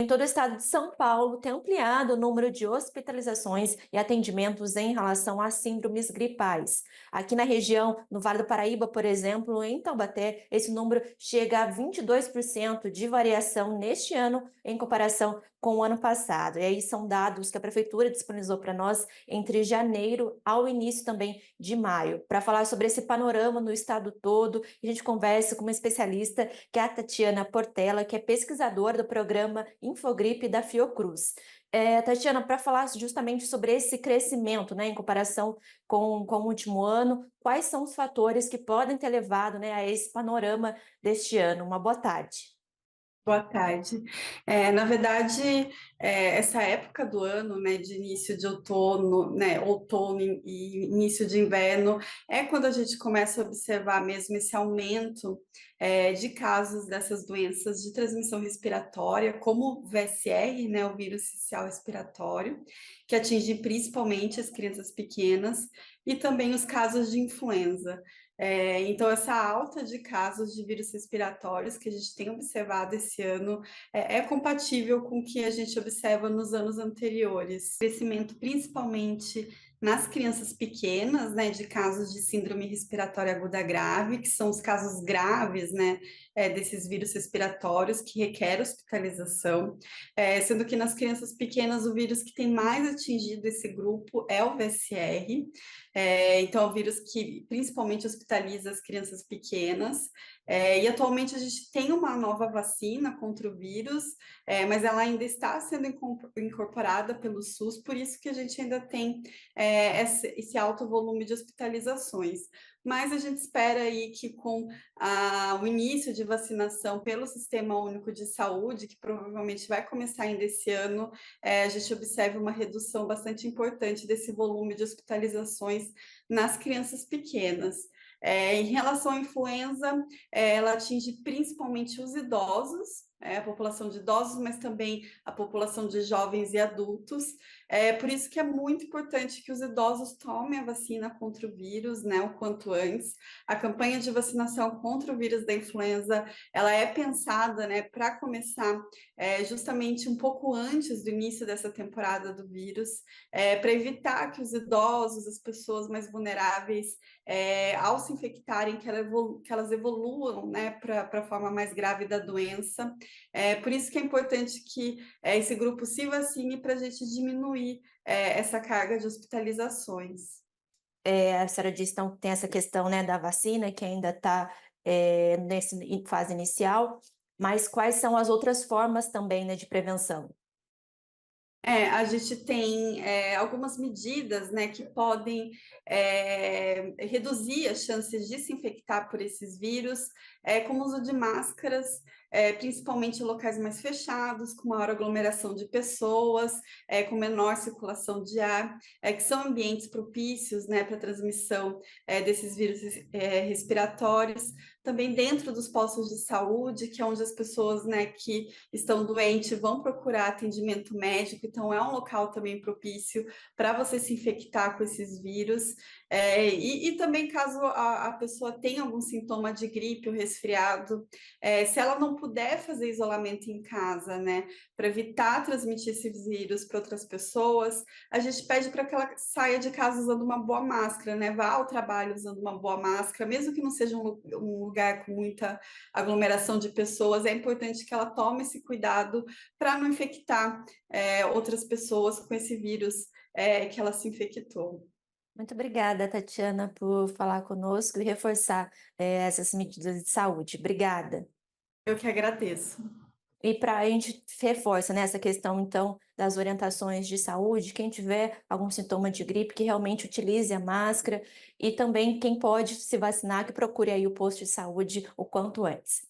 Em todo o estado de São Paulo, tem ampliado o número de hospitalizações e atendimentos em relação às síndromes gripais. Aqui na região, no Vale do Paraíba, por exemplo, em Taubaté, esse número chega a 22% de variação neste ano em comparação com o ano passado. E aí são dados que a prefeitura disponibilizou para nós entre janeiro ao início também de maio. Para falar sobre esse panorama no estado todo, a gente conversa com uma especialista, que é a Tatiana Portela, que é pesquisadora do programa Infogripe da Fiocruz. Tatiana, para falar justamente sobre esse crescimento, né, em comparação com o último ano, quais são os fatores que podem ter levado, né, a esse panorama deste ano? Uma boa tarde. Boa tarde. Na verdade, essa época do ano, né, de início de outono, né, outono e início de inverno, é quando a gente começa a observar mesmo esse aumento, de casos dessas doenças de transmissão respiratória, como o VSR, né, o vírus sincicial respiratório, que atinge principalmente as crianças pequenas, e também os casos de influenza. Então, essa alta de casos de vírus respiratórios que a gente tem observado esse ano é compatível com o que a gente observa nos anos anteriores. Crescimento principalmente nas crianças pequenas, né, de casos de síndrome respiratória aguda grave, que são os casos graves, né, desses vírus respiratórios que requer hospitalização, sendo que nas crianças pequenas o vírus que tem mais atingido esse grupo é o VSR. Então, é um vírus que principalmente hospitaliza as crianças pequenas, e atualmente a gente tem uma nova vacina contra o vírus, mas ela ainda está sendo incorporada pelo SUS, por isso que a gente ainda tem esse alto volume de hospitalizações. Mas a gente espera aí que com o início de vacinação pelo Sistema Único de Saúde, que provavelmente vai começar ainda esse ano, a gente observe uma redução bastante importante desse volume de hospitalizações nas crianças pequenas. Em relação à influenza, ela atinge principalmente os idosos, a população de idosos, mas também a população de jovens e adultos. Por isso que é muito importante que os idosos tomem a vacina contra o vírus, né, o quanto antes. A campanha de vacinação contra o vírus da influenza, ela é pensada, né, para começar justamente um pouco antes do início dessa temporada do vírus, para evitar que os idosos, as pessoas mais vulneráveis, ao se infectarem, que elas evoluam, né, para a forma mais grave da doença. Por isso que é importante que esse grupo se vacine para a gente diminuir essa carga de hospitalizações. A senhora disse, então, que tem essa questão, né, da vacina, que ainda está nessa fase inicial, mas quais são as outras formas também, né, de prevenção? A gente tem algumas medidas, né, que podem reduzir as chances de se infectar por esses vírus, como o uso de máscaras, principalmente em locais mais fechados, com maior aglomeração de pessoas, com menor circulação de ar, que são ambientes propícios, né, para a transmissão desses vírus respiratórios. Também dentro dos postos de saúde, que é onde as pessoas, né, que estão doentes vão procurar atendimento médico, então é um local também propício para você se infectar com esses vírus. E também, caso a pessoa tenha algum sintoma de gripe ou resfriado, se ela não puder fazer isolamento em casa, né, para evitar transmitir esses vírus para outras pessoas, a gente pede para que ela saia de casa usando uma boa máscara, né, vá ao trabalho usando uma boa máscara, mesmo que não seja um lugar com muita aglomeração de pessoas, é importante que ela tome esse cuidado para não infectar outras pessoas com esse vírus que ela se infectou. Muito obrigada, Tatiana, por falar conosco e reforçar essas medidas de saúde. Obrigada. Eu que agradeço. E para a gente reforça, né, essa questão, então, das orientações de saúde, quem tiver algum sintoma de gripe, que realmente utilize a máscara, e também quem pode se vacinar, que procure aí o posto de saúde o quanto antes.